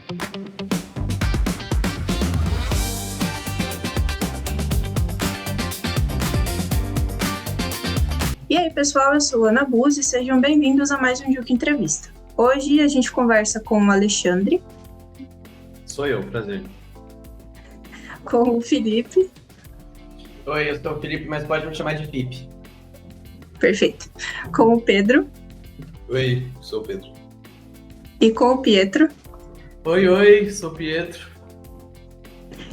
E aí, pessoal, eu sou Ana Buzzi e sejam bem-vindos a mais um Juca Entrevista. Hoje a gente conversa com o Alexandre. Sou eu, prazer. Com o Felipe. Oi, eu sou o Felipe, mas pode me chamar de Fipe. Perfeito. Com o Pedro. Oi, sou o Pedro. E com o Pietro. Oi, sou o Pietro.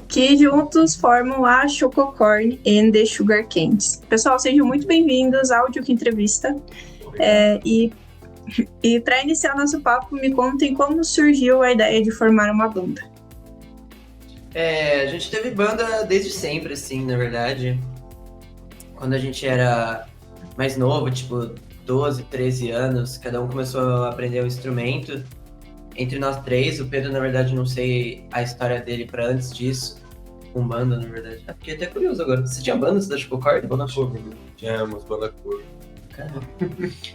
Que juntos formam a Chococorn and the Sugar Candies. Pessoal, sejam muito bem-vindos ao Juca Entrevista. E para iniciar nosso papo, me contem como surgiu a ideia de formar uma banda. A gente teve banda desde sempre, assim, na verdade. Quando a gente era mais novo, tipo 12, 13 anos, cada um começou a aprender o instrumento. Entre nós três, o Pedro, na verdade, não sei a história dele pra antes disso. Com banda, na verdade. Fiquei até curioso agora. Você tinha banda da Chococorn? Banda cover, né? Tínhamos banda cover. Caramba.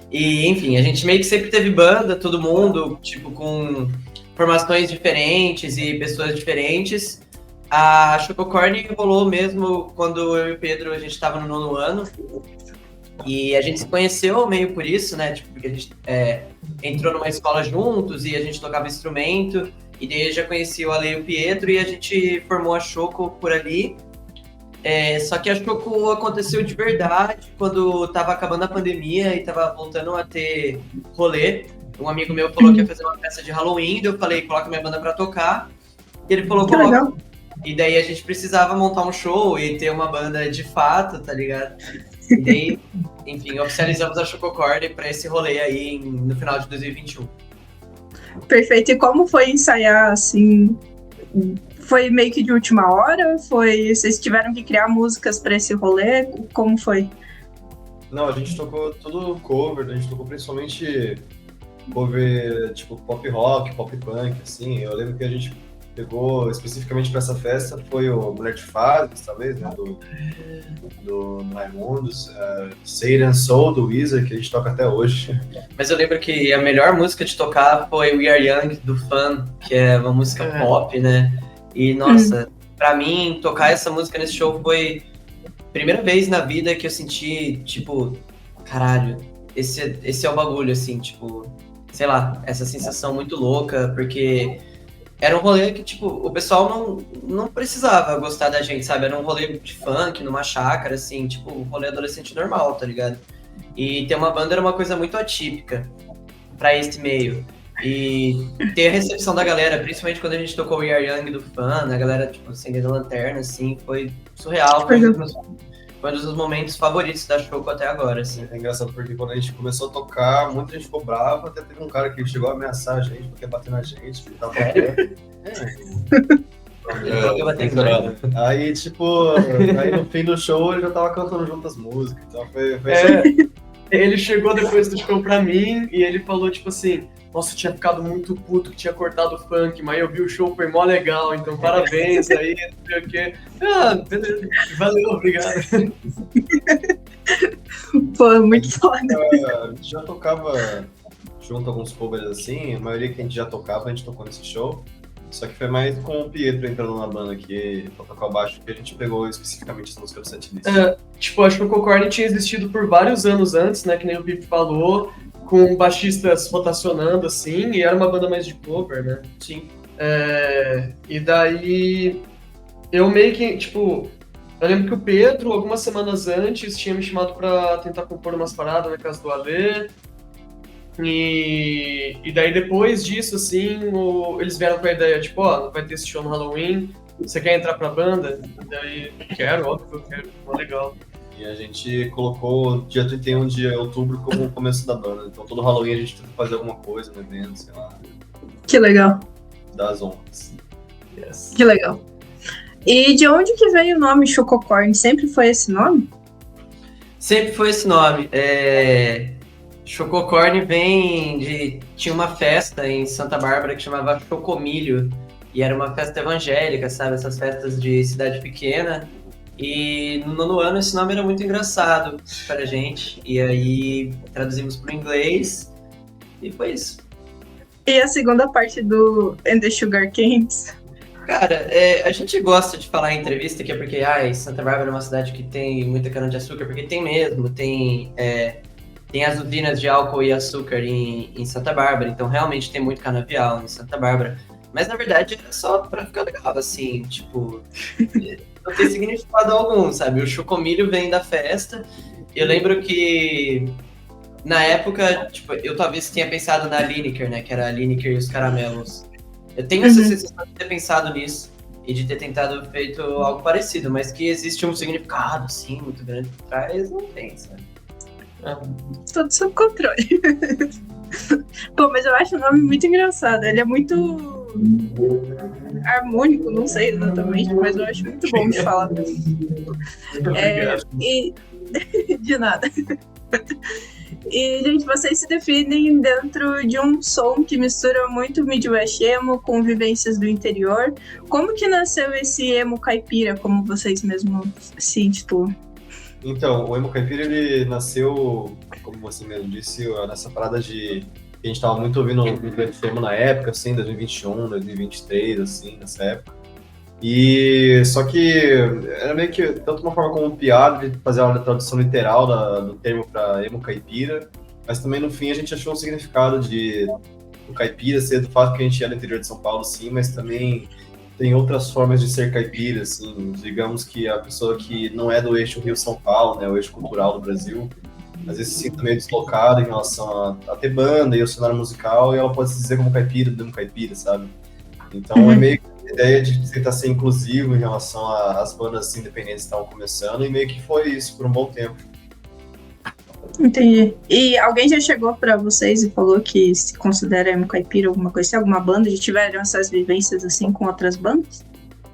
E, enfim, a gente meio que sempre teve banda, todo mundo, tipo, com formações diferentes e pessoas diferentes. A Chococorn rolou mesmo quando eu e o Pedro, a gente tava no 9º ano. E a gente se conheceu meio por isso, né? Tipo, porque a gente entrou numa escola juntos e a gente tocava instrumento. E daí eu já conheci o Ale e o Pietro e a gente formou a Choco por ali. Só que a Choco aconteceu de verdade quando tava acabando a pandemia e tava voltando a ter rolê. Um amigo meu falou que ia fazer uma festa de Halloween, eu falei, coloca minha banda pra tocar. E ele falou, coloca. E daí a gente precisava montar um show e ter uma banda de fato, tá ligado? E daí, enfim, oficializamos a Chococorn pra esse rolê aí no final de 2021. Perfeito. E como foi ensaiar, assim? Foi meio que de última hora? Vocês tiveram que criar músicas para esse rolê? Como foi? Não, a gente tocou tudo cover, a gente tocou principalmente cover tipo pop rock, pop punk, assim. Eu lembro que a gente pegou especificamente para essa festa, foi o Mulher de Fases, talvez, né, do Raimundos, Satan Soul, do Weezer, que a gente toca até hoje. Mas eu lembro que a melhor música de tocar foi We Are Young, do Fun, que é uma música pop, né? E, nossa, pra mim, tocar essa música nesse show foi a primeira vez na vida que eu senti, tipo, caralho, esse é o bagulho, assim, tipo, sei lá, essa sensação muito louca, porque era um rolê que, tipo, o pessoal não precisava gostar da gente, sabe? Era um rolê de funk, numa chácara, assim, tipo, um rolê adolescente normal, tá ligado? E ter uma banda era uma coisa muito atípica pra esse meio. E ter a recepção da galera, principalmente quando a gente tocou We Are Young do Fun, a galera, tipo, acendendo lanterna, assim, foi surreal. Foi um dos momentos favoritos da Choco até agora, assim. É engraçado porque quando a gente começou a tocar, muita gente ficou brava, até teve um cara que chegou a ameaçar a gente, porque ia bater na gente. Aí, tipo, aí no fim do show ele já tava cantando junto as músicas, então foi Ele chegou depois do show pra mim e ele falou, tipo assim, nossa, eu tinha ficado muito puto que tinha cortado o funk, mas eu vi o show, foi mó legal, então parabéns aí, não sei o quê. Beleza, valeu, obrigado. Pô, muito foda. A gente já tocava junto alguns covers assim, a maioria que a gente já tocava, a gente tocou nesse show. Só que foi mais com o Pietro entrando na banda aqui, pra tocar o baixo, que a gente pegou especificamente essa música do setlist. Tipo, acho que o Chococorn tinha existido por vários anos antes, né, que nem o Pipe falou, com baixistas rotacionando, assim, e era uma banda mais de cover, né? Sim. E daí, eu meio que, tipo, eu lembro que o Pedro, algumas semanas antes, tinha me chamado pra tentar compor umas paradas na casa do Alê. E daí depois disso, assim, eles vieram com a ideia, tipo, ó, vai ter esse show no Halloween, você quer entrar pra banda? E daí, quero, óbvio que eu quero, ficou legal. E a gente colocou dia 31 de outubro como o começo da banda, então todo Halloween a gente tenta fazer alguma coisa no evento, sei lá. Que legal. Das honras. Yes. Que legal. E de onde que veio o nome Chococorn? Sempre foi esse nome? Sempre foi esse nome. Chococorn vem de... Tinha uma festa em Santa Bárbara que chamava Chocomilho. E era uma festa evangélica, sabe? Essas festas de cidade pequena. E no 9º ano esse nome era muito engraçado pra gente. E aí traduzimos pro inglês. E foi isso. E a segunda parte do And the Sugar Canes? Cara, a gente gosta de falar em entrevista que é porque Santa Bárbara é uma cidade que tem muita cana-de-açúcar, porque tem mesmo, tem as usinas de álcool e açúcar em Santa Bárbara, então realmente tem muito canavial em Santa Bárbara. Mas na verdade é só pra ficar legal, assim, tipo, não tem significado algum, sabe? O chocomilho vem da festa. Eu lembro que na época, tipo, eu talvez tenha pensado na Lineker, né? Que era a Lineker e os caramelos. Eu tenho essa sensação de ter pensado nisso e de ter tentado feito algo parecido, mas que existe um significado, assim, muito grande por trás, não tem, sabe? Tudo sob controle. Pô, mas eu acho o nome muito engraçado. Ele é muito harmônico, não sei exatamente, mas eu acho muito bom de falar. E de nada. E, gente, vocês se definem dentro de um som que mistura muito Midwest emo com vivências do interior. Como que nasceu esse emo caipira, como vocês mesmos se intitulam? Então, o emo caipira, ele nasceu, como você mesmo disse, nessa parada de... A gente tava muito ouvindo o emo na época, assim, 2021, 2023, assim, nessa época. E só que era meio que tanto uma forma como piada de fazer uma tradução literal do termo para emo caipira, mas também no fim a gente achou um significado de o caipira ser do fato que a gente é do interior de São Paulo, sim, mas também tem outras formas de ser caipira, assim, digamos que a pessoa que não é do eixo Rio-São Paulo, né, o eixo cultural do Brasil, às vezes se sinta meio deslocada em relação a ter banda e o cenário musical, e ela pode se dizer como caipira, do emo caipira, sabe? Então é meio que a ideia de tentar ser inclusivo em relação às bandas independentes que estavam começando, e meio que foi isso por um bom tempo. Entendi. E alguém já chegou pra vocês e falou que se considera emo caipira, alguma coisa assim, alguma banda? Já tiveram essas vivências assim com outras bandas?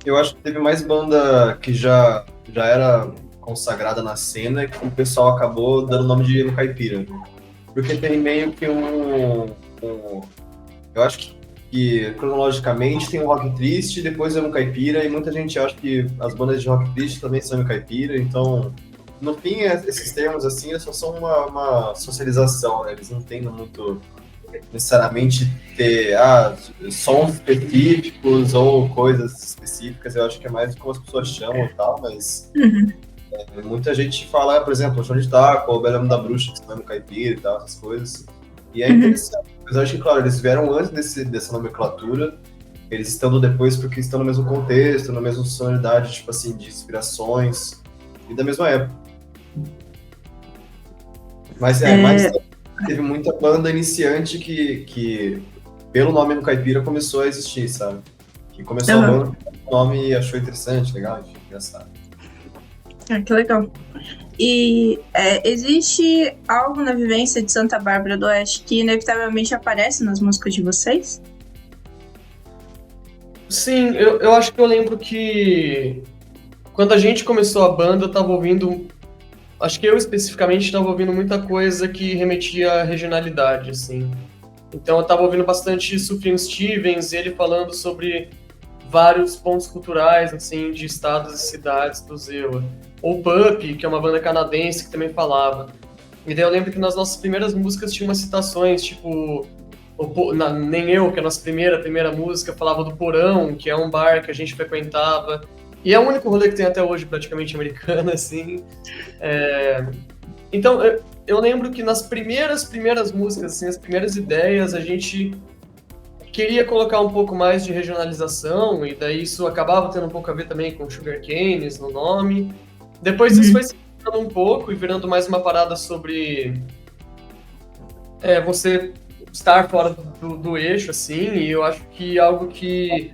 Eu acho que teve mais banda que já era consagrada na cena que o pessoal acabou dando o nome de emo caipira. Porque tem meio que eu acho que cronologicamente tem o rock triste, depois é emo caipira, e muita gente acha que as bandas de rock triste também são emo caipira, então no fim esses termos assim só são uma socialização, né? Eles não tendem muito necessariamente ter sons específicos ou coisas específicas. Eu acho que é mais como as pessoas chamam e tal, mas muita gente fala, por exemplo, o Chão de Taco, ou o Belo Amo da Bruxa, que são emo caipira e tal, essas coisas, e é interessante. Mas eu acho que, claro, eles vieram antes dessa nomenclatura, eles estando depois porque estão no mesmo contexto, na mesma sonoridade, tipo assim, de inspirações, e da mesma época. Mas teve muita banda iniciante que pelo nome no Caipira, começou a existir, sabe? Que começou a banda com o nome e achou interessante, legal, enfim, engraçado. Que legal. E existe algo na vivência de Santa Bárbara do Oeste que inevitavelmente aparece nas músicas de vocês? Sim, eu acho que eu lembro que quando a gente começou a banda, eu tava ouvindo, acho que eu especificamente estava ouvindo muita coisa que remetia à regionalidade, assim. Então eu tava ouvindo bastante Sufjan Stevens, ele falando sobre vários pontos culturais, assim, de estados e cidades do Zewa. Ou Pup, que é uma banda canadense que também falava. E daí eu lembro que nas nossas primeiras músicas tinha umas citações, tipo, Nem Eu, que é a nossa primeira música, falava do Porão, que é um bar que a gente frequentava. E é o único rolê que tem até hoje, praticamente, americano, assim. Então, eu lembro que nas primeiras músicas, assim, as primeiras ideias, a gente queria colocar um pouco mais de regionalização, e daí isso acabava tendo um pouco a ver também com Sugar Canes no nome. Depois isso foi se virando um pouco e virando mais uma parada sobre você estar fora do eixo, assim, e eu acho que algo que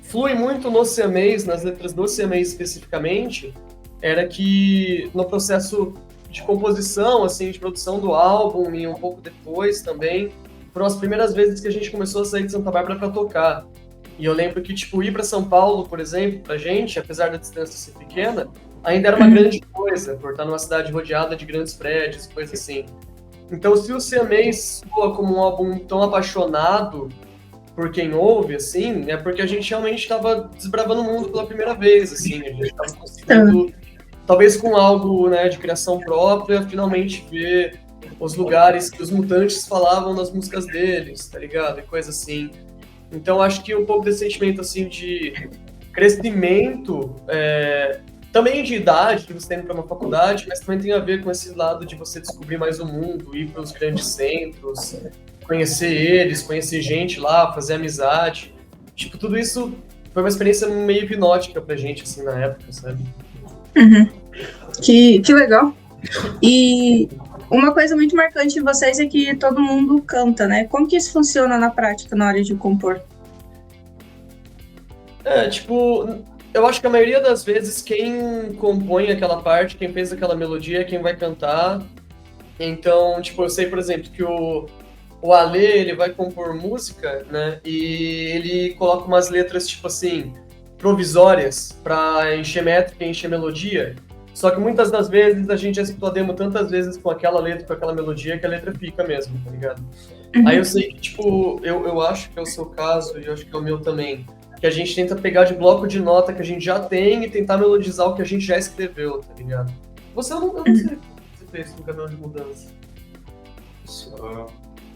flui muito no siamês, nas letras do siamês especificamente, era que no processo de composição, assim, de produção do álbum e um pouco depois também, foram as primeiras vezes que a gente começou a sair de Santa Bárbara para tocar. E eu lembro que, tipo, ir para São Paulo, por exemplo, pra gente, apesar da distância ser pequena, ainda era uma grande coisa, por estar numa cidade rodeada de grandes prédios, coisa assim. Então, se o siamês soa como um álbum tão apaixonado por quem ouve, assim, é porque a gente realmente estava desbravando o mundo pela primeira vez, assim, a gente estava conseguindo, talvez com algo, né, de criação própria, finalmente ver os lugares que os mutantes falavam nas músicas deles, tá ligado? E coisa assim. Então acho que um pouco desse sentimento assim de crescimento, também de idade, que você tem para uma faculdade, mas também tem a ver com esse lado de você descobrir mais o mundo, ir para os grandes centros, conhecer eles, conhecer gente lá, fazer amizade. Tipo, tudo isso foi uma experiência meio hipnótica pra gente, assim, na época, sabe? Uhum. Que legal. E uma coisa muito marcante em vocês é que todo mundo canta, né? Como que isso funciona na prática, na hora de compor? Tipo, eu acho que a maioria das vezes quem compõe aquela parte, quem fez aquela melodia é quem vai cantar. Então, tipo, eu sei, por exemplo, que o Ale, ele vai compor música, né? E ele coloca umas letras, tipo assim, provisórias pra encher métrica e encher melodia. Só que muitas das vezes a gente já escutou a demo tantas vezes com aquela letra, com aquela melodia, que a letra fica mesmo, tá ligado? Aí eu sei que, tipo, eu acho que é o seu caso, e eu acho que é o meu também, que a gente tenta pegar de bloco de nota que a gente já tem e tentar melodizar o que a gente já escreveu, tá ligado? Eu não sei o que você fez com o Caminhão de Mudança. Só...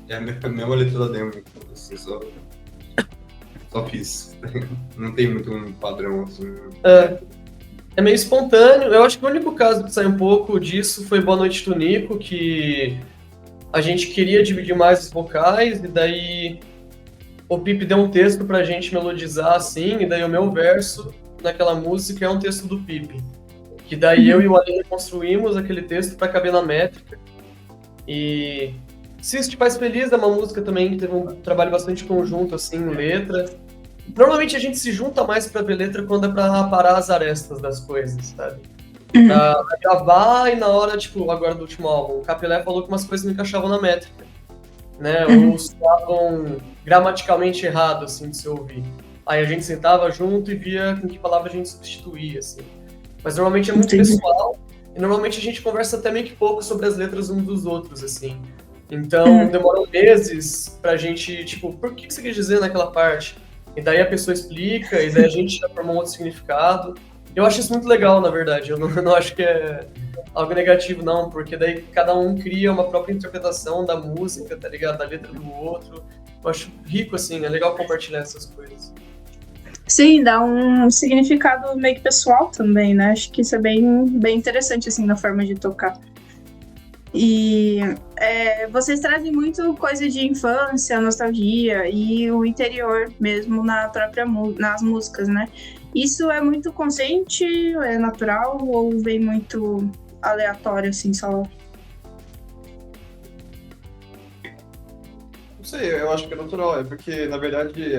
É a mesma letra da demo, então, assim, só fiz. Não tem muito um padrão, assim. É meio espontâneo. Eu acho que o único caso que sai um pouco disso foi Boa Noite Tunico, que a gente queria dividir mais os vocais, e daí o Pipe deu um texto pra gente melodizar, assim, e daí o meu verso naquela música é um texto do Pipe. Que daí eu e o Aline construímos aquele texto pra caber na métrica. E Se Isso Te Faz Feliz é uma música também que teve um trabalho bastante conjunto, assim, em letra. Normalmente a gente se junta mais pra ver letra quando é pra parar as arestas das coisas, sabe? Pra gravar e na hora, tipo, agora do último álbum, o Capilé falou que umas coisas não encaixavam na métrica, né? Ou estavam gramaticalmente errado, assim, de se ouvir. Aí a gente sentava junto e via com que palavra a gente substituía, assim. Mas normalmente é muito pessoal e normalmente a gente conversa até meio que pouco sobre as letras uns dos outros, assim. Então demoram meses pra gente, tipo, por que você quis dizer naquela parte? E daí a pessoa explica, e daí a gente já formou um outro significado. Eu acho isso muito legal, na verdade. Eu não acho que é algo negativo, não, porque daí cada um cria uma própria interpretação da música, tá ligado? Da letra do outro. Eu acho rico, assim, é legal compartilhar essas coisas. Sim, dá um significado meio que pessoal também, né? Acho que isso é bem interessante, assim, na forma de tocar. E vocês trazem muito coisa de infância, nostalgia e o interior mesmo na própria nas músicas, né? Isso é muito consciente, é natural ou vem muito aleatório, assim, só? Não sei, eu acho que é natural, é porque, na verdade,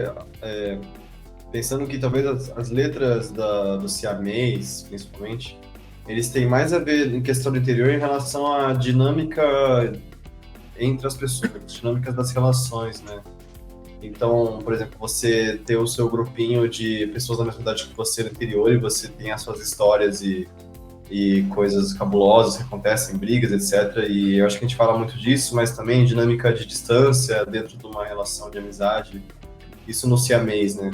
pensando que talvez as letras do Siamês, principalmente, eles têm mais a ver em questão do interior em relação à dinâmica entre as pessoas, dinâmicas das relações, né? Então, por exemplo, você ter o seu grupinho de pessoas da mesma idade que você no interior e você tem as suas histórias e coisas cabulosas que acontecem, brigas, etc. E eu acho que a gente fala muito disso, mas também dinâmica de distância dentro de uma relação de amizade, isso no siamês, né?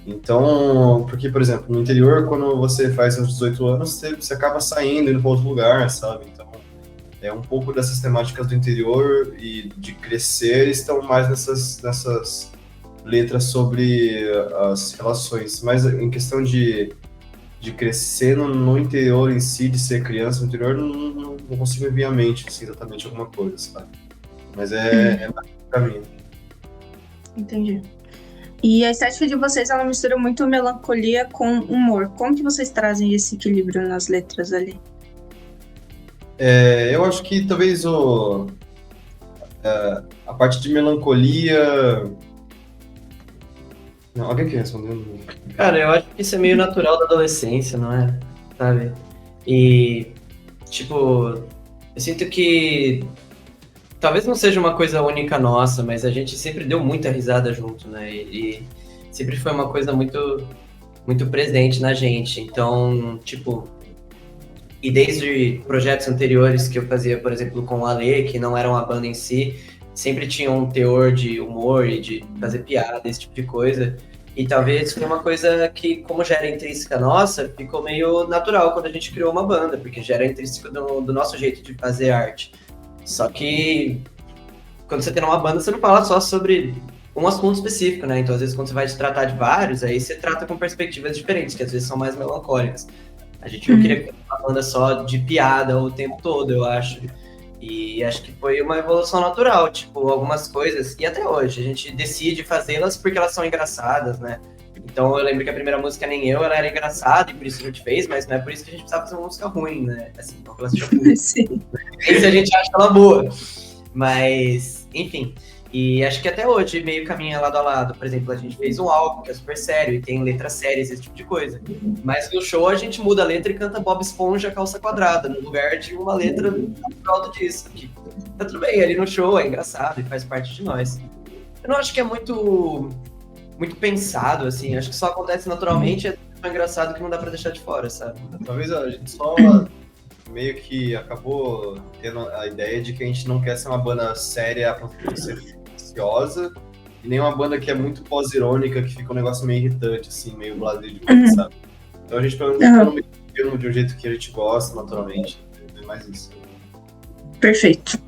Então, porque, por exemplo, no interior, quando você faz seus 18 anos, você acaba saindo, indo para outro lugar, sabe? Então, é um pouco dessas temáticas do interior e de crescer estão mais nessas letras sobre as relações. Mas em questão de crescer no interior em si, de ser criança no interior, não consigo ver à mente assim, exatamente alguma coisa, sabe? Mas é mais um caminho. Entendi. E a estética de vocês, ela mistura muito melancolia com humor. Como que vocês trazem esse equilíbrio nas letras ali? Eu acho que talvez a parte de melancolia... Não, alguém quer responder? Cara, eu acho que isso é meio natural da adolescência, não é? Sabe? E, tipo, eu sinto que talvez não seja uma coisa única nossa, mas a gente sempre deu muita risada junto, né? E sempre foi uma coisa muito, muito presente na gente. Então, tipo, e desde projetos anteriores que eu fazia, por exemplo, com o Ale, que não eram a banda em si, sempre tinha um teor de humor e de fazer piada, esse tipo de coisa. E talvez foi uma coisa que, como já era intrínseca nossa, ficou meio natural quando a gente criou uma banda, porque já era intrínseco do nosso jeito de fazer arte. Só que quando você tem uma banda, você não fala só sobre um assunto específico, né? Então, às vezes, quando você vai se tratar de vários, aí você trata com perspectivas diferentes, que às vezes são mais melancólicas. A gente não queria uma banda só de piada o tempo todo, eu acho. E acho que foi uma evolução natural, tipo, algumas coisas, e até hoje, a gente decide fazê-las porque elas são engraçadas, né? Então eu lembro que a primeira música Nem Eu, ela era engraçada, e por isso que a gente fez, mas não é por isso que a gente precisava fazer uma música ruim, né? Assim, não que ela seja ruim. Sim. E se a gente acha ela boa. Mas, enfim. E acho que até hoje meio caminha lado a lado. Por exemplo, a gente fez um álbum que é super sério e tem letras sérias, esse tipo de coisa. Mas no show a gente muda a letra e canta Bob Esponja Calça Quadrada, no lugar de uma letra natural disso. Que tá tudo bem, ali no show é engraçado e faz parte de nós. Eu não acho que é muito pensado, assim. Acho que só acontece naturalmente, é tão engraçado que não dá pra deixar de fora, sabe? Talvez a gente só meio que acabou tendo a ideia de que a gente não quer ser uma banda séria a ponto de ser ansiosa, e nem uma banda que é muito pós-irônica, que fica um negócio meio irritante, assim, meio blasé de coisa, sabe? Então a gente pelo menos tá no meio termo de um jeito que a gente gosta, naturalmente. É mais isso. Perfeito.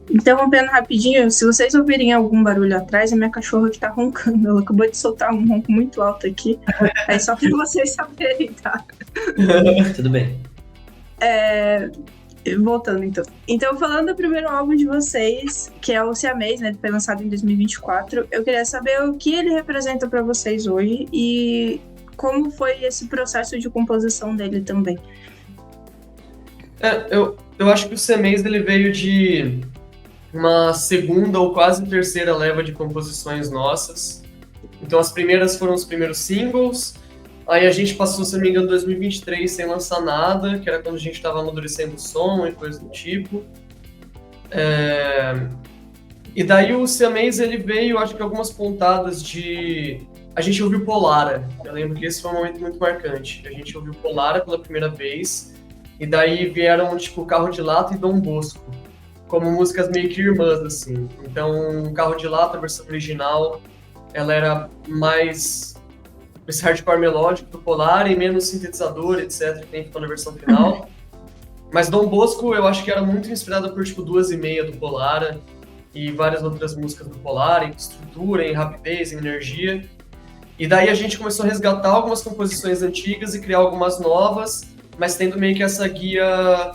Interrompendo rapidinho, se vocês ouvirem algum barulho atrás, é minha cachorra que tá roncando. Ela acabou de soltar um ronco muito alto aqui. Aí só pra vocês saberem, tá? Tudo bem. Voltando, então. Então, falando do primeiro álbum de vocês, que é o Siamês, né? Que foi lançado em 2024, eu queria saber o que ele representa pra vocês hoje e como foi esse processo de composição dele também. Eu acho que o Siamês, ele veio de uma segunda ou quase terceira leva de composições nossas. Então as primeiras foram os primeiros singles, aí a gente passou, se não me engano, 2023 sem lançar nada, que era quando a gente estava amadurecendo o som e coisa do tipo. E daí o Siamês, ele veio, acho que algumas pontadas de... A gente ouviu Polara, eu lembro que esse foi um momento muito marcante. A gente ouviu Polara pela primeira vez, e daí vieram, tipo, Carro de Lata e Dom Bosco, como músicas meio que irmãs, assim. Então, Carro de Lata, a versão original, ela era mais esse hardcore melódico do Polar e menos sintetizador, etc, que tem ficou na versão final. Mas Dom Bosco, eu acho que era muito inspirado por, tipo, 2:30 do Polara e várias outras músicas do Polar, em estrutura, em rapidez, em energia. E daí a gente começou a resgatar algumas composições antigas e criar algumas novas, mas tendo meio que essa guia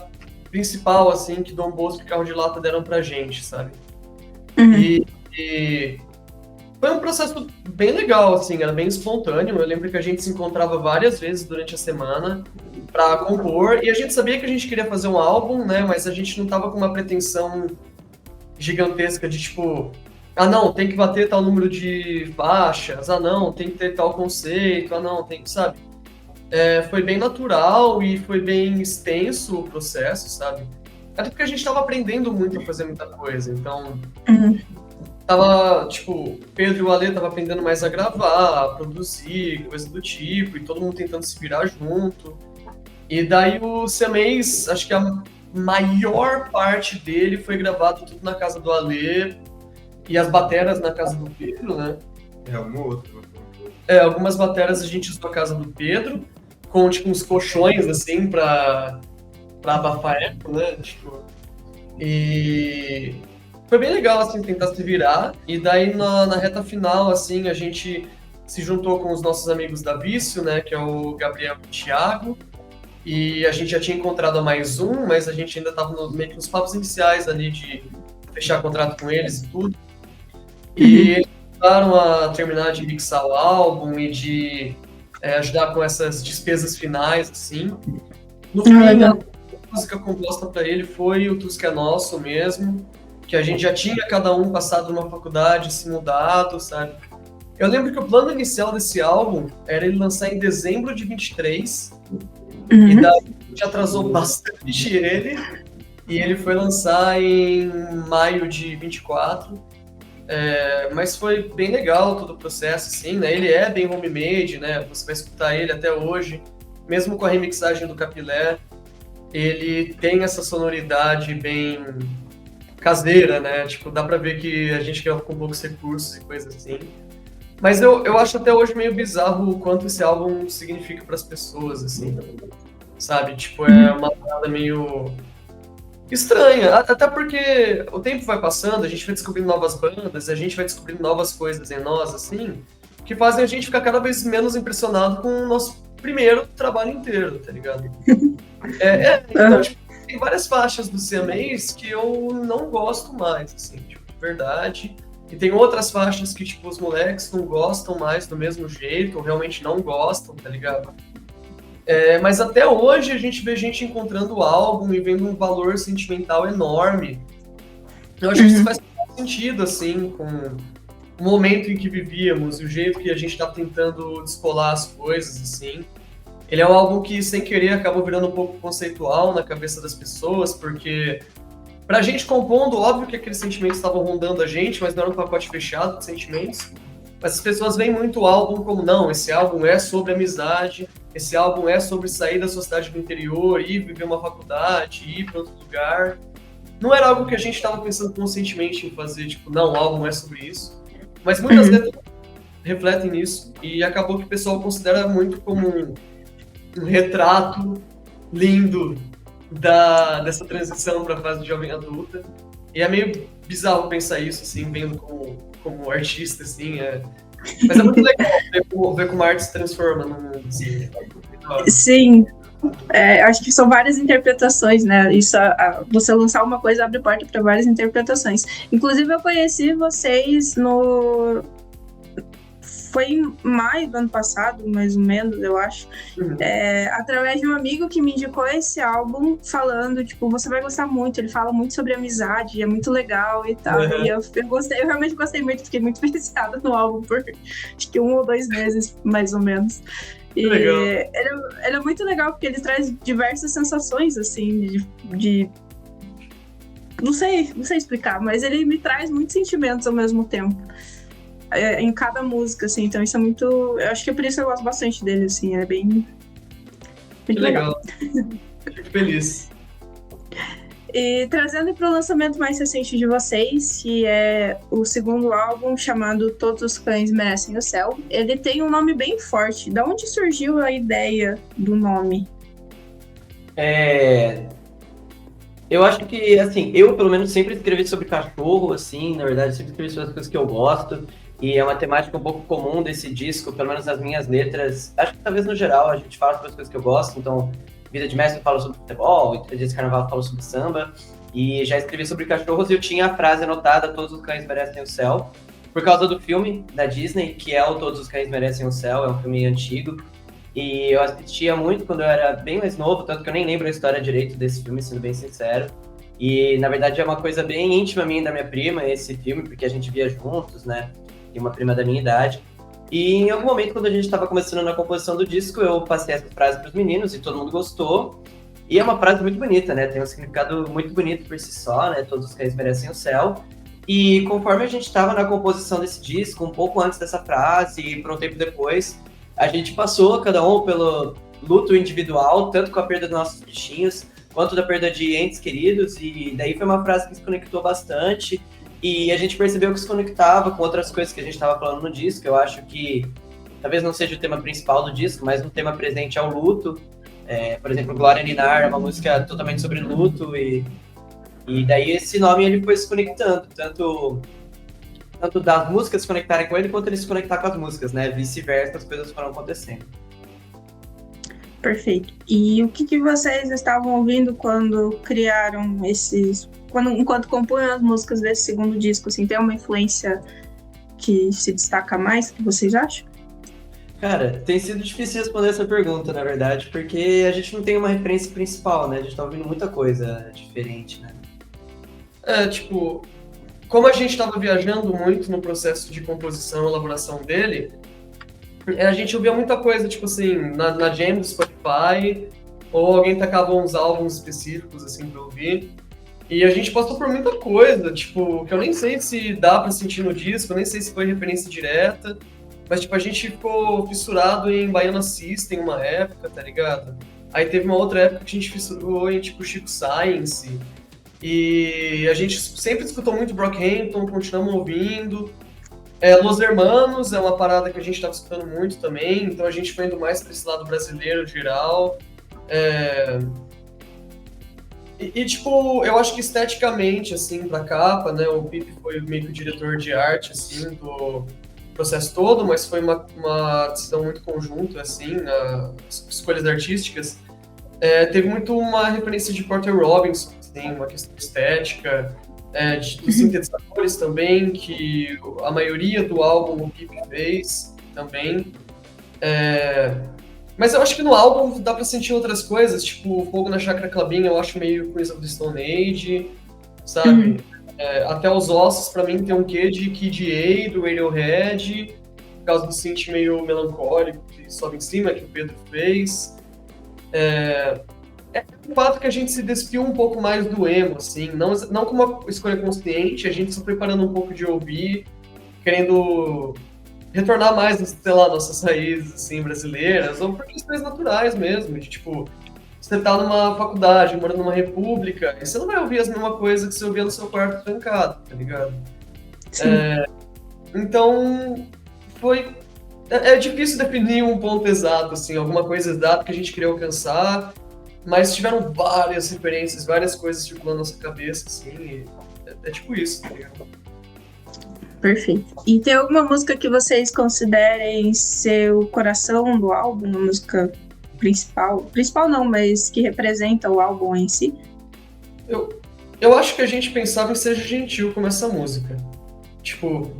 principal, assim, que Dom Bosco e Carro de Lata deram pra gente, sabe? E foi um processo bem legal, assim, era bem espontâneo. Eu lembro que a gente se encontrava várias vezes durante a semana pra compor, e a gente sabia que a gente queria fazer um álbum, né, mas a gente não tava com uma pretensão gigantesca de, tipo, ah, não, tem que bater tal número de faixas, ah, não, tem que ter tal conceito, ah, não, tem que, sabe? Foi bem natural e foi bem extenso o processo, sabe? Até porque a gente tava aprendendo muito a fazer muita coisa, então... Tava, tipo, Pedro e o Ale tava aprendendo mais a gravar, a produzir, coisa do tipo, e todo mundo tentando se virar junto. E daí o Siamês, acho que a maior parte dele foi gravado tudo na casa do Ale, e as bateras na casa do Pedro, né? Uma outra. Algumas bateras a gente usou na casa do Pedro, com, tipo, uns colchões, assim, pra abafar eco, né? Tipo, e foi bem legal, assim, tentar se virar. E daí, na reta final, assim, a gente se juntou com os nossos amigos da Vício, né? Que é o Gabriel e o Thiago. E a gente já tinha encontrado mais um, mas a gente ainda tava meio que nos papos iniciais ali de fechar contrato com eles e tudo. E eles ajudaram a terminar de mixar o álbum e de ajudar com essas despesas finais, assim. No fim, a música composta para ele foi o Tusca é Nosso mesmo, que a gente já tinha cada um passado numa faculdade, se mudado, sabe? Eu lembro que o plano inicial desse álbum era ele lançar em dezembro de 23, e daí a gente atrasou bastante ele, e ele foi lançar em maio de 24. Mas foi bem legal todo o processo, assim, né? Ele é bem homemade, né? Você vai escutar ele até hoje, mesmo com a remixagem do Capilé, ele tem essa sonoridade bem caseira, né? Tipo, dá pra ver que a gente grava com poucos recursos e coisas assim. Mas eu acho até hoje meio bizarro o quanto esse álbum significa pras pessoas, assim, sabe? Tipo, é uma parada meio estranha. Até porque o tempo vai passando, a gente vai descobrindo novas bandas, a gente vai descobrindo novas coisas em nós, assim, que fazem a gente ficar cada vez menos impressionado com o nosso primeiro trabalho inteiro, tá ligado? Então, tipo, tem várias faixas do CMAs que eu não gosto mais, assim, tipo, de verdade. E tem outras faixas que, tipo, os moleques não gostam mais do mesmo jeito, ou realmente não gostam, tá ligado? Mas até hoje a gente vê gente encontrando o álbum e vendo um valor sentimental enorme. Eu acho que isso faz muito sentido, assim, com o momento em que vivíamos e o jeito que a gente tá tentando descolar as coisas, assim. Ele é um álbum que, sem querer, acabou virando um pouco conceitual na cabeça das pessoas, porque pra gente compondo, óbvio que aqueles sentimentos estavam rondando a gente, mas não era um pacote fechado de sentimentos. Mas as pessoas veem muito o álbum como, não, esse álbum é sobre amizade, esse álbum é sobre sair da sua cidade do interior, ir viver uma faculdade, ir para outro lugar. Não era algo que a gente estava pensando conscientemente em fazer, tipo, não, o álbum é sobre isso. Mas muitas letras refletem nisso, e acabou que o pessoal considera muito como um retrato lindo dessa transição para a fase de jovem adulta. E é meio bizarro pensar isso, assim, vendo como artista, assim, Mas é muito legal ver como a arte se transforma no mundo, assim. Sim, acho que são várias interpretações, né? Isso, você lançar uma coisa abre porta para várias interpretações. Inclusive, eu conheci vocês foi em maio do ano passado, mais ou menos, eu acho, através de um amigo que me indicou esse álbum, falando, tipo, você vai gostar muito, ele fala muito sobre amizade, é muito legal e tal. E eu realmente gostei muito, fiquei muito viciada no álbum por acho que 1 ou 2 meses, mais ou menos. E ele é muito legal, porque ele traz diversas sensações, assim, de não sei explicar, mas ele me traz muitos sentimentos ao mesmo tempo. Em cada música, assim, então isso é muito... Eu acho que é por isso que eu gosto bastante dele, assim, é bem legal. Fico feliz. E trazendo para o lançamento mais recente de vocês, que é o segundo álbum, chamado Todos os Cães Merecem o Céu, ele tem um nome bem forte. Da onde surgiu a ideia do nome? Eu acho que, assim, eu pelo menos sempre escrevi sobre cachorro, assim, na verdade, sempre escrevi sobre as coisas que eu gosto. E é uma temática um pouco comum desse disco, pelo menos nas minhas letras. Acho que talvez no geral a gente fala sobre as coisas que eu gosto. Então, Vida de Mestre eu falo sobre futebol, Dia de Carnaval eu falo sobre samba. E já escrevi sobre cachorros e eu tinha a frase anotada, Todos os Cães Merecem o Céu, por causa do filme da Disney, que é o Todos os Cães Merecem o Céu, é um filme antigo. E eu assistia muito quando eu era bem mais novo, tanto que eu nem lembro a história direito desse filme, sendo bem sincero. E, na verdade, é uma coisa bem íntima minha e da minha prima, esse filme, porque a gente via juntos, né? Tem uma prima da minha idade. E em algum momento, quando a gente estava começando na composição do disco, eu passei essa frase para os meninos e todo mundo gostou. E é uma frase muito bonita, né? Tem um significado muito bonito por si só, né? Todos os cães merecem o céu. E conforme a gente estava na composição desse disco, um pouco antes dessa frase e por um tempo depois, a gente passou, cada um, pelo luto individual, tanto com a perda dos nossos bichinhos, quanto da perda de entes queridos. E daí foi uma frase que se conectou bastante. E a gente percebeu que se conectava com outras coisas que a gente estava falando no disco. Eu acho que talvez não seja o tema principal do disco, mas um tema presente é o luto. Por exemplo, Glória Ninar é uma música totalmente sobre luto. E daí esse nome ele foi se conectando, tanto das músicas se conectarem com ele, quanto ele se conectar com as músicas, né? Vice-versa, as coisas foram acontecendo. Perfeito. E o que vocês estavam ouvindo quando criaram enquanto compunham as músicas desse segundo disco, assim, tem uma influência que se destaca mais, que vocês acham? Cara, tem sido difícil responder essa pergunta, na verdade, porque a gente não tem uma referência principal, né? A gente tá ouvindo muita coisa diferente, né? Como a gente estava viajando muito no processo de composição e elaboração dele, a gente ouvia muita coisa, tipo assim, na jam do Spotify, ou alguém tacava uns álbuns específicos, assim, pra ouvir. E a gente passou por muita coisa, tipo, que eu nem sei se dá pra sentir no disco, eu nem sei se foi referência direta, mas, tipo, a gente ficou fissurado em Baiana System uma época, tá ligado? Aí teve uma outra época que a gente fissurou em, tipo, Chico Science, e a gente sempre escutou muito Brockhampton, continuamos ouvindo. Los Hermanos é uma parada que a gente estava escutando muito também, então a gente foi indo mais para esse lado brasileiro geral. Tipo, eu acho que esteticamente, assim, pra capa, né, o Pipe foi meio que o diretor de arte, assim, do processo todo, mas foi uma decisão muito conjunta, assim, as escolhas artísticas. Teve muito uma referência de Porter Robinson, assim, uma questão estética, dos sintetizadores também, que a maioria do álbum o Pipe fez também. Mas eu acho que no álbum dá pra sentir outras coisas, tipo, Fogo na Chácara Clubinha eu acho meio Queens of the Stone Age, sabe? Até os Ossos, pra mim, tem um quê de Kid A, do Radiohead, por causa do synth meio melancólico que sobe em cima, que o Pedro fez. É um fato que a gente se despiu um pouco mais do emo, assim, não como uma escolha consciente, a gente só foi parando um pouco de ouvir, querendo retornar mais, sei lá, nossas raízes, assim, brasileiras, ou por questões naturais mesmo, de, tipo, você tá numa faculdade, morando numa república, e você não vai ouvir a mesma coisa que você ouvia no seu quarto trancado, tá ligado? Sim. Então, é difícil definir um ponto exato, assim, alguma coisa exata que a gente queria alcançar, mas tiveram várias referências, várias coisas circulando na nossa cabeça, assim, e é tipo isso, tá ligado? Perfeito. E tem alguma música que vocês considerem ser o coração do álbum, uma música principal? Principal não, mas que representa o álbum em si? Eu acho que a gente pensava em Seja Gentil como essa música. Tipo,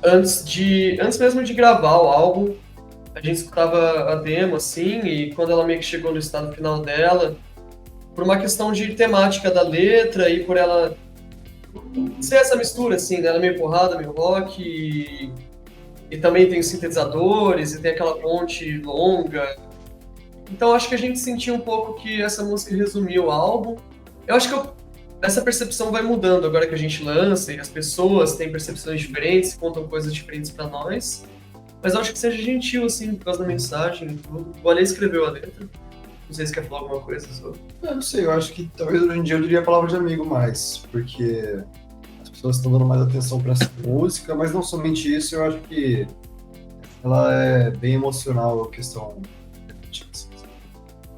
antes mesmo de gravar o álbum, a gente escutava a demo, assim, e quando ela meio que chegou no estado final dela, por uma questão de temática da letra e por ela ser essa mistura, assim, né? Ela é meio porrada, meio rock, e também tem os sintetizadores, e tem aquela ponte longa. Então acho que a gente sentiu um pouco que essa música resumiu o álbum. Eu acho que essa percepção vai mudando agora que a gente lança, e as pessoas têm percepções diferentes, contam coisas diferentes pra nós. Mas eu acho que Seja Gentil, assim, por causa da mensagem e tudo. O Ale escreveu a letra. Não sei se quer falar alguma coisa sobre. Eu não sei, eu acho que talvez hoje em dia eu diria a palavra de amigo mais, porque as pessoas estão dando mais atenção para essa música, mas não somente isso, eu acho que ela é bem emocional, a questão.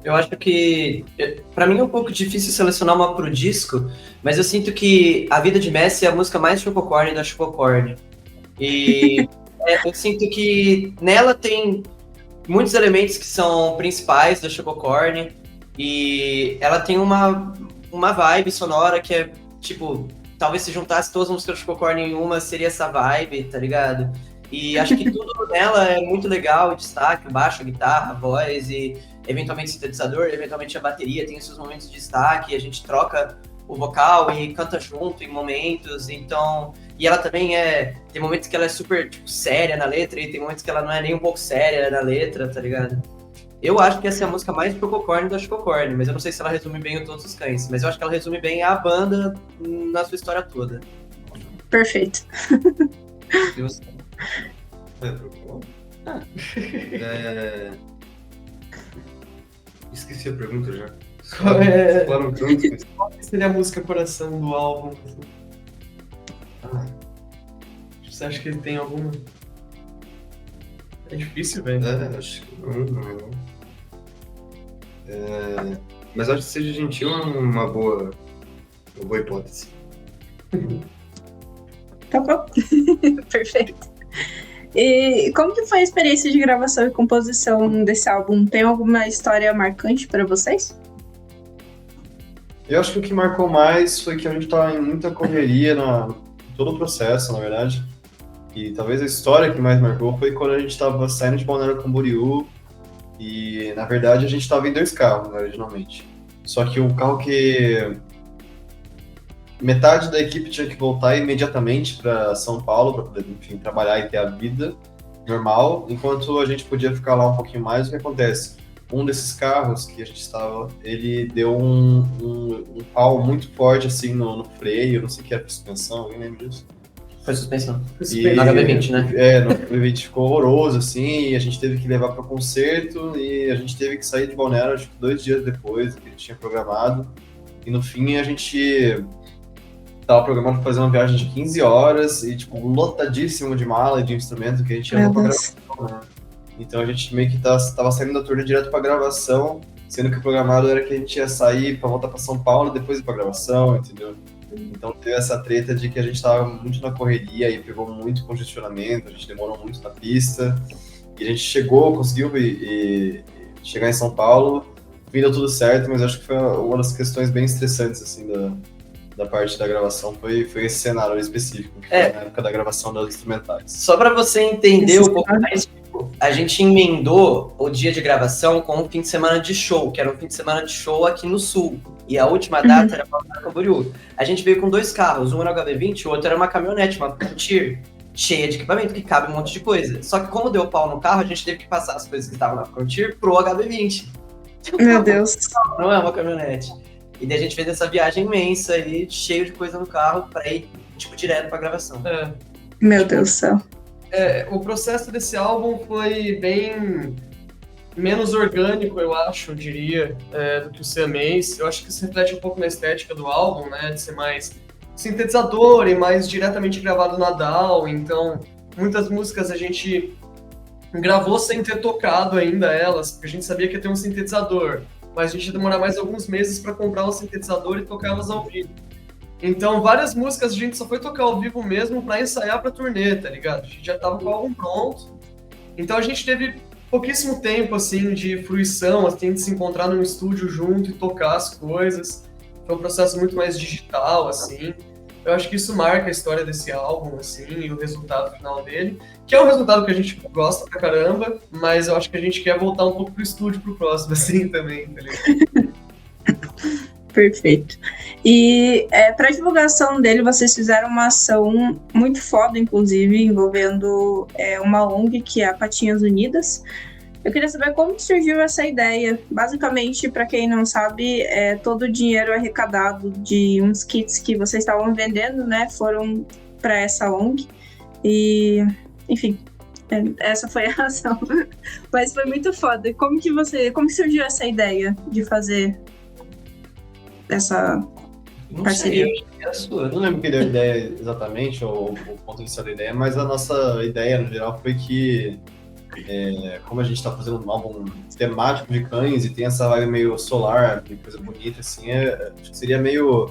Eu acho que, pra mim é um pouco difícil selecionar uma pro disco, mas eu sinto que A Vida de Messi é a música mais Chococorn da Chococorn. E eu sinto que nela tem muitos elementos que são principais da Chococorn, e ela tem uma vibe sonora que é, tipo, talvez se juntasse todas as músicas da Chococorn em uma, seria essa vibe, tá ligado? E acho que tudo nela é muito legal, o destaque, o baixo, a guitarra, a voz e eventualmente sintetizador, eventualmente a bateria tem os seus momentos de destaque, a gente troca o vocal e canta junto em momentos, então... E ela também tem momentos que ela é super, tipo, séria na letra e tem momentos que ela não é nem um pouco séria na letra, tá ligado? Eu acho que essa é a música mais Chococorn da Chococorn, mas eu não sei se ela resume bem o Todos os Cães, mas eu acho que ela resume bem a banda na sua história toda. Perfeito. E você? Esqueci a pergunta já. Qual seria a música coração do álbum? Você acha que ele tem alguma? É difícil, velho. Acho que não. Mas acho que Seja Gentil é uma boa hipótese. Tá bom. Perfeito. E como que foi a experiência de gravação e composição desse álbum? Tem alguma história marcante para vocês? Eu acho que o que marcou mais foi que a gente tá em muita correria em todo o processo, na verdade. E talvez a história que mais marcou foi quando a gente estava saindo de Balneário Camboriú e, na verdade, a gente estava em 2 carros, né, originalmente. Só que o carro que metade da equipe tinha que voltar imediatamente para São Paulo para poder, enfim, trabalhar e ter a vida normal, enquanto a gente podia ficar lá um pouquinho mais. O que acontece? Um desses carros que a gente estava, ele deu um pau muito forte assim no freio, não sei o que era, suspensão, alguém lembra disso? Foi suspensão. E, na HB20, né? No HB20 ficou horroroso, assim, e a gente teve que levar para conserto, e a gente teve que sair de Balneário, acho que 2 dias depois do que a gente tinha programado. E no fim a gente tava programado para fazer uma viagem de 15 horas, e tipo, lotadíssimo de mala e de instrumento que a gente ia pra gravação, né? Então a gente meio que tava saindo da turnê direto pra gravação, sendo que o programado era que a gente ia sair pra voltar pra São Paulo e depois ir pra gravação, entendeu? Então teve essa treta de que a gente tava muito na correria e pegou muito congestionamento, a gente demorou muito na pista, e a gente conseguiu chegar em São Paulo, deu tudo certo, mas acho que foi uma das questões bem estressantes, assim, da parte da gravação, foi esse cenário específico, que foi na época da gravação das instrumentais. Só pra você entender um pouco mais, tipo, a gente emendou o dia de gravação com um fim de semana de show, que era um fim de semana de show aqui no Sul. E a última data era para Camboriú. A gente veio com 2 carros, um era o HB20, o outro era uma caminhonete, uma Frontier, cheia de equipamento, que cabe um monte de coisa. Só que como deu pau no carro, a gente teve que passar as coisas que estavam na Frontier pro HB20. Meu Deus. Não é uma caminhonete. E daí a gente fez essa viagem imensa aí, cheio de coisa no carro, pra ir, tipo, direto pra gravação. Meu Deus do céu. O processo desse álbum foi bem menos orgânico, eu acho, eu diria, do que o Siamês. Eu acho que isso reflete um pouco na estética do álbum, né, de ser mais sintetizador e mais diretamente gravado na DAW. Então, muitas músicas a gente gravou sem ter tocado ainda elas, porque a gente sabia que ia ter um sintetizador, mas a gente ia demorar mais alguns meses para comprar um sintetizador e tocar elas ao vivo. Então, várias músicas a gente só foi tocar ao vivo mesmo pra ensaiar pra turnê, tá ligado? A gente já tava com o álbum pronto. Então, a gente teve pouquíssimo tempo, assim, de fruição, assim, de se encontrar num estúdio junto e tocar as coisas. Foi um processo muito mais digital, assim. Eu acho que isso marca a história desse álbum, assim, e o resultado final dele, que é um resultado que a gente gosta pra caramba, mas eu acho que a gente quer voltar um pouco pro estúdio pro próximo, assim, também, tá ligado? Perfeito. E para divulgação dele, vocês fizeram uma ação muito foda, inclusive, envolvendo uma ONG, que é a Patinhas Unidas. Eu queria saber como que surgiu essa ideia. Basicamente, para quem não sabe, todo o dinheiro arrecadado de uns kits que vocês estavam vendendo, né, foram para essa ONG. E, enfim, essa foi a ação. Mas foi muito foda. Como que surgiu essa ideia de fazer essa parceria? Eu não lembro quem deu a ideia exatamente, ou o ponto inicial da ideia, mas a nossa ideia, no geral, foi que como a gente está fazendo um álbum temático de cães e tem essa vibe meio solar, que coisa bonita, assim, acho que seria meio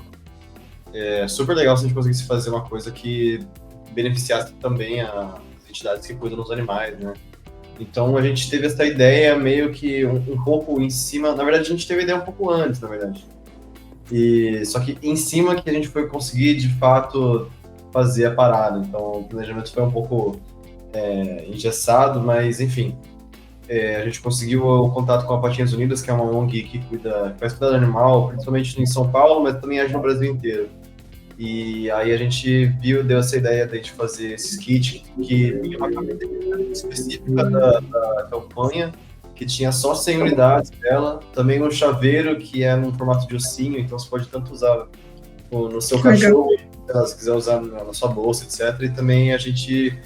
super legal se a gente conseguisse fazer uma coisa que beneficiasse também as entidades que cuidam dos animais, né? Então a gente teve essa ideia meio que um pouco em cima, na verdade a gente teve a ideia um pouco antes, na verdade. Só que em cima que a gente foi conseguir, de fato, fazer a parada. Então o planejamento foi um pouco engessado, mas enfim, a gente conseguiu o contato com a Patinhas Unidas, que é uma ONG que faz cuidado animal, principalmente em São Paulo, mas também age no Brasil inteiro. E aí a gente deu essa ideia de fazer esses kits, que tinha uma camiseta específica da campanha, que tinha só 100 unidades dela, também um chaveiro que é num formato de ossinho, então você pode tanto usar no seu cachorro, se quiser usar na sua bolsa, etc. E também a gente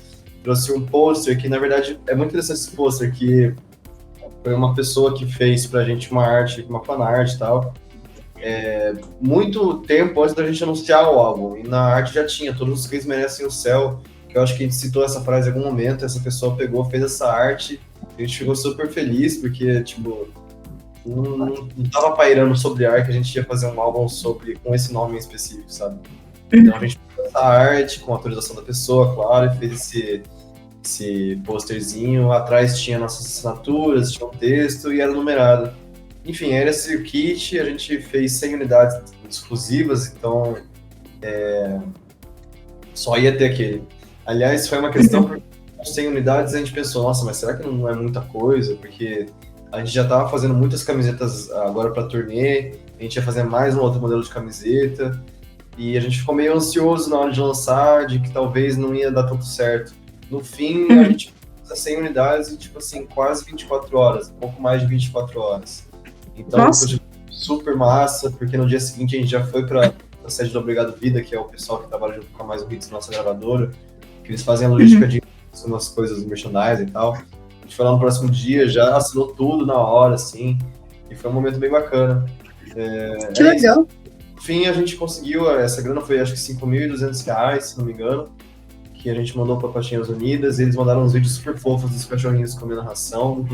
trouxe um pôster, que na verdade é muito interessante esse pôster, que foi uma pessoa que fez pra gente uma arte, uma fanart e tal, muito tempo antes da gente anunciar o álbum, e na arte já tinha Todos os Cães Merecem o Céu, que eu acho que a gente citou essa frase em algum momento, essa pessoa pegou, fez essa arte, a gente ficou super feliz, porque, tipo, não tava pairando sobre ar que a gente ia fazer um álbum com esse nome em específico, sabe? Então a gente fez essa arte com a autorização da pessoa, claro, e fez esse posterzinho, atrás tinha nossas assinaturas, tinha um texto e era numerado. Enfim, era esse kit, a gente fez 100 unidades exclusivas, então só ia ter aquele. Aliás, foi uma questão, porque 100 unidades a gente pensou, nossa, mas será que não é muita coisa? Porque a gente já estava fazendo muitas camisetas agora para turnê, a gente ia fazer mais um outro modelo de camiseta, e a gente ficou meio ansioso na hora de lançar, de que talvez não ia dar tanto certo. No fim, a gente fez 100 unidades em, tipo assim, quase 24 horas, um pouco mais de 24 horas. Então, foi super massa, porque no dia seguinte a gente já foi para a sede do Obrigado Vida, que é o pessoal que trabalha junto com a Mais Um Hits, nossa gravadora, que eles fazem a logística de umas coisas do merchandise e tal. A gente foi lá no próximo dia, já assinou tudo na hora, assim, e foi um momento bem bacana. Que legal. No fim, a gente conseguiu, essa grana foi acho que R$5.200, se não me engano, que a gente mandou para Pastinhas Unidas, e eles mandaram uns vídeos super fofos dos cachorrinhos comendo ração.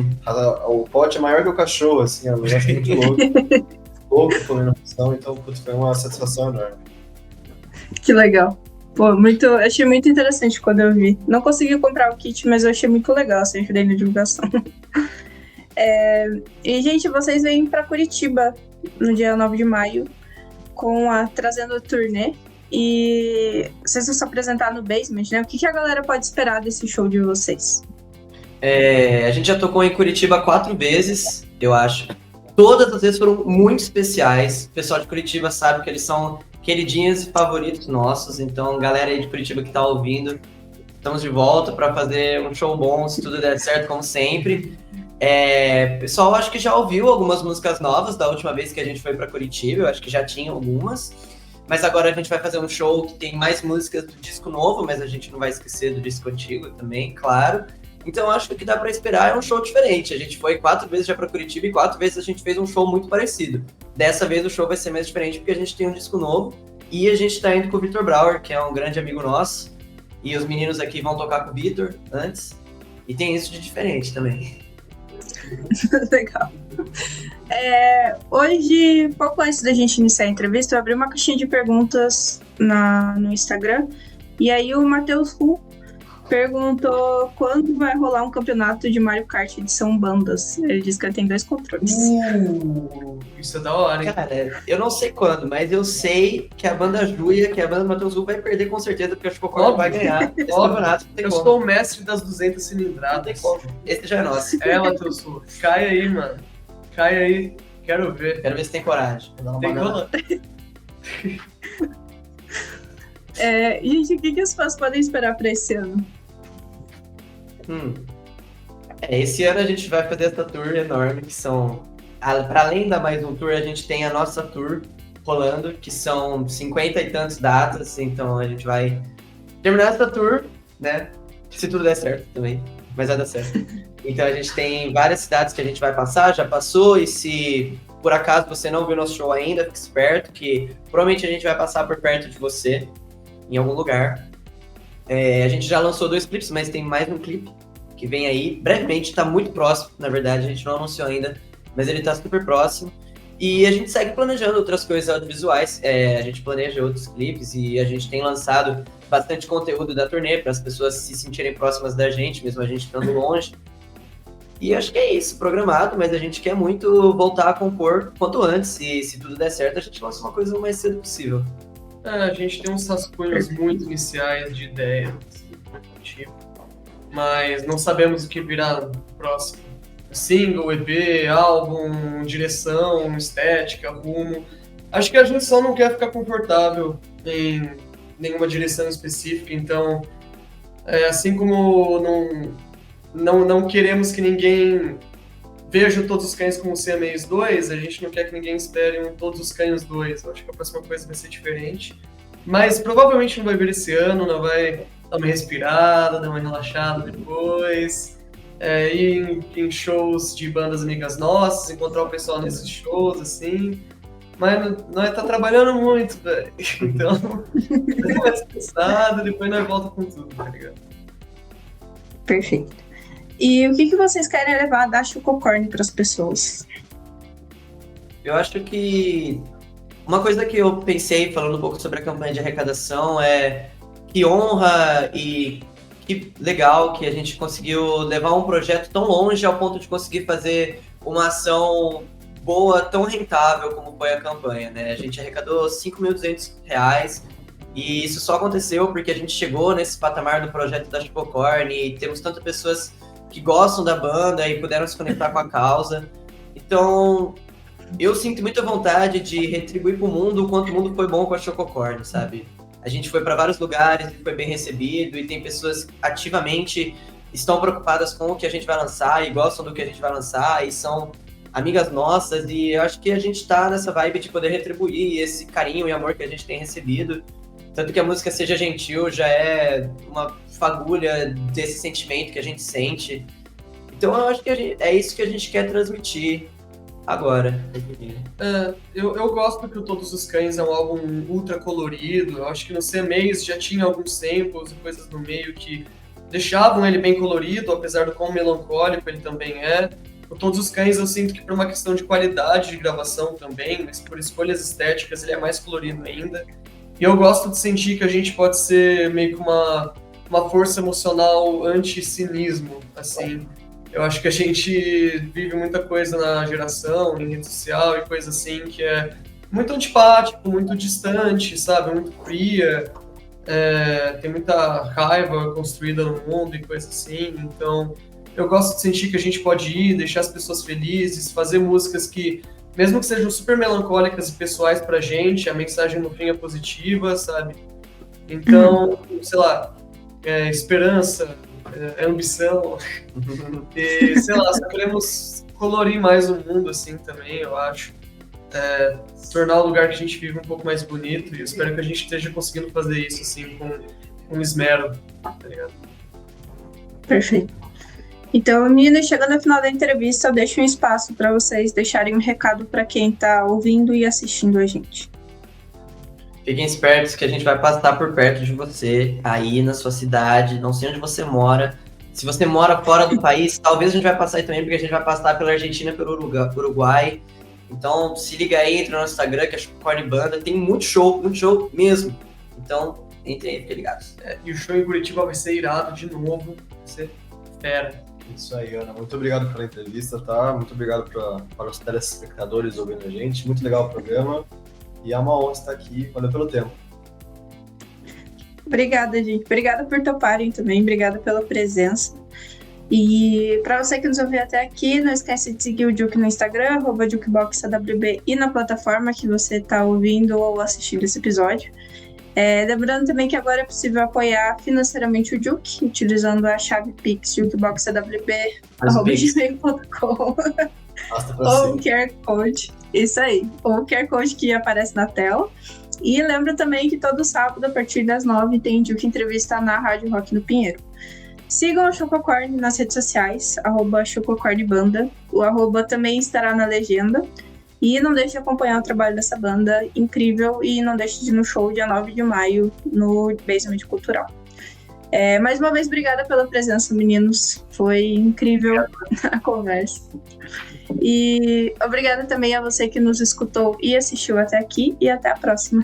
O pote é maior que o cachorro, assim, é um negócio muito louco. Louco comendo ração, então putz, foi uma satisfação enorme. Que legal. Pô, achei muito interessante quando eu vi. Não consegui comprar o kit, mas eu achei muito legal, assim, ajudei na divulgação. E, gente, vocês vêm para Curitiba no dia 9 de maio, trazendo a turnê. E vocês vão se apresentar no Basement, né? O que a galera pode esperar desse show de vocês? A gente já tocou em Curitiba 4 vezes, eu acho. Todas as vezes foram muito especiais. O pessoal de Curitiba sabe que eles são queridinhos e favoritos nossos. Então, galera aí de Curitiba que tá ouvindo, estamos de volta para fazer um show bom, se tudo der certo, como sempre. Pessoal, acho que já ouviu algumas músicas novas da última vez que a gente foi para Curitiba. Eu acho que já tinha algumas. Mas agora a gente vai fazer um show que tem mais músicas do disco novo, mas a gente não vai esquecer do disco antigo também, claro. Então acho que o que dá pra esperar é um show diferente. A gente foi 4 vezes já pra Curitiba e 4 vezes a gente fez um show muito parecido. Dessa vez o show vai ser mais diferente porque a gente tem um disco novo e a gente tá indo com o Vitor Brauer, que é um grande amigo nosso. E os meninos aqui vão tocar com o Vitor antes. E tem isso de diferente também. Legal. Hoje, pouco antes da gente iniciar a entrevista, eu abri uma caixinha de perguntas no Instagram. E aí o Matheus Hu perguntou quando vai rolar um campeonato de Mario Kart edição bandas. Ele disse que ele tem 2 controles. Isso é da hora, hein? Cara, eu não sei quando, mas eu sei que a banda Julia, que é a banda do Matheus Hu, vai perder com certeza, porque acho que o Concordo vai ganhar esse campeonato. Não tem Eu como. sou o mestre das 200 Não cilindradas. tem como. Esse já é nosso. Matheus Hu, cai aí, mano. Cai aí. Quero ver. Quero ver se tem coragem. Tem como? Gente, o que os fãs podem esperar pra esse ano? Esse ano a gente vai fazer essa tour enorme, que são... Para além da Mais Um Tour, a gente tem a nossa tour rolando, que são 50 e tantos datas, então a gente vai terminar essa tour, né? Se tudo der certo também, mas vai dar certo. Então a gente tem várias cidades que a gente vai passar, já passou, e se por acaso você não viu nosso show ainda, fique esperto, que provavelmente a gente vai passar por perto de você, em algum lugar. A gente já lançou 2 clipes, mas tem mais um clipe que vem aí, brevemente, tá muito próximo, na verdade, a gente não anunciou ainda, mas ele tá super próximo. E a gente segue planejando outras coisas audiovisuais, a gente planeja outros clipes e a gente tem lançado bastante conteúdo da turnê para as pessoas se sentirem próximas da gente, mesmo a gente estando longe. E acho que é isso, programado, mas a gente quer muito voltar a compor quanto antes, e se tudo der certo, a gente lança uma coisa o mais cedo possível. A gente tem uns rascunhos muito iniciais de ideia, tipo, mas não sabemos o que virá no próximo. Single, EP, álbum, direção, estética, rumo. Acho que a gente só não quer ficar confortável em nenhuma direção específica, então, assim como não queremos que ninguém veja Todos os Cães como Siamês 2, a gente não quer que ninguém espere um Todos os Cães 2. Acho que a próxima coisa vai ser diferente. Mas provavelmente não vai vir esse ano, não vai dar uma respirada, dar uma relaxada depois. Ir em shows de bandas amigas nossas, encontrar o pessoal nesses shows, assim. Mas nós tá trabalhando muito, velho. Então, mais cansado, depois nós voltamos com tudo, tá ligado? Perfeito. E o que vocês querem levar da Chococorn para as pessoas? Eu acho que uma coisa que eu pensei, falando um pouco sobre a campanha de arrecadação, é que honra e que legal que a gente conseguiu levar um projeto tão longe ao ponto de conseguir fazer uma ação boa, tão rentável como foi a campanha, né? A gente arrecadou R$5.200 e isso só aconteceu porque a gente chegou nesse patamar do projeto da Chococorn e temos tantas pessoas que gostam da banda e puderam se conectar com a causa. Então, eu sinto muita vontade de retribuir para o mundo o quanto o mundo foi bom com a Chococorn, sabe? A gente foi para vários lugares e foi bem recebido, e tem pessoas que ativamente estão preocupadas com o que a gente vai lançar e gostam do que a gente vai lançar e são amigas nossas, e eu acho que a gente está nessa vibe de poder retribuir esse carinho e amor que a gente tem recebido. Tanto que a música Seja Gentil já é uma fagulha desse sentimento que a gente sente. Então eu acho que é isso que a gente quer transmitir agora. Eu gosto que o Todos os Cães é um álbum ultra colorido. Eu acho que no CMAs já tinha alguns samples e coisas no meio que deixavam ele bem colorido, apesar do quão melancólico ele também é. O Todos os Cães eu sinto que por uma questão de qualidade de gravação também, mas por escolhas estéticas ele é mais colorido ainda. E eu gosto de sentir que a gente pode ser meio que uma força emocional anti-cinismo, assim. Eu acho que a gente vive muita coisa na geração, em rede social e coisa assim, que é muito antipático, muito distante, sabe? Muito fria, tem muita raiva construída no mundo e coisa assim. Então, eu gosto de sentir que a gente pode ir, deixar as pessoas felizes, fazer músicas que, mesmo que sejam super melancólicas e pessoais pra gente, a mensagem no fim é positiva, sabe? Então, sei lá, esperança, ambição, e sei lá, só queremos colorir mais o mundo assim também, eu acho. Tornar o lugar que a gente vive um pouco mais bonito, e eu espero que a gente esteja conseguindo fazer isso assim com esmero, tá ligado? Perfeito. Então, meninas, chegando ao final da entrevista, eu deixo um espaço para vocês deixarem um recado para quem está ouvindo e assistindo a gente. Fiquem espertos que a gente vai passar por perto de você, aí na sua cidade, não sei onde você mora. Se você mora fora do país, talvez a gente vai passar aí também, porque a gente vai passar pela Argentina e pelo Uruguai. Então, se liga aí, entra no Instagram, que é Chococorn Banda. Tem muito show mesmo. Então, entrem aí, fiquem ligados. E o show em Curitiba vai ser irado de novo, vai ser fera. Isso aí, Ana. Muito obrigado pela entrevista, tá? Muito obrigado para os telespectadores ouvindo a gente. Muito legal o programa. E é uma honra estar aqui. Valeu pelo tempo. Obrigada, gente. Obrigada por toparem também. Obrigada pela presença. E para você que nos ouviu até aqui, não esquece de seguir o Juke no Instagram, @jukeboxawb, e na plataforma que você está ouvindo ou assistindo esse episódio. Lembrando também que agora é possível apoiar financeiramente o Juke, utilizando a chave Pix jukeboxawb@gmail.com ou o QR Code. Isso aí, ou o QR Code que aparece na tela. E lembra também que todo sábado, a partir das 9, tem Juke Entrevista na Rádio Rock no Pinheiro. Sigam o Chococorn nas redes sociais, @chococornbanda. O @ também estará na legenda. E não deixe de acompanhar o trabalho dessa banda incrível e não deixe de ir no show dia 9 de maio no Basement Cultural. Mais uma vez, obrigada pela presença, meninos. Foi incrível a conversa. E obrigada também a você que nos escutou e assistiu até aqui. E até a próxima.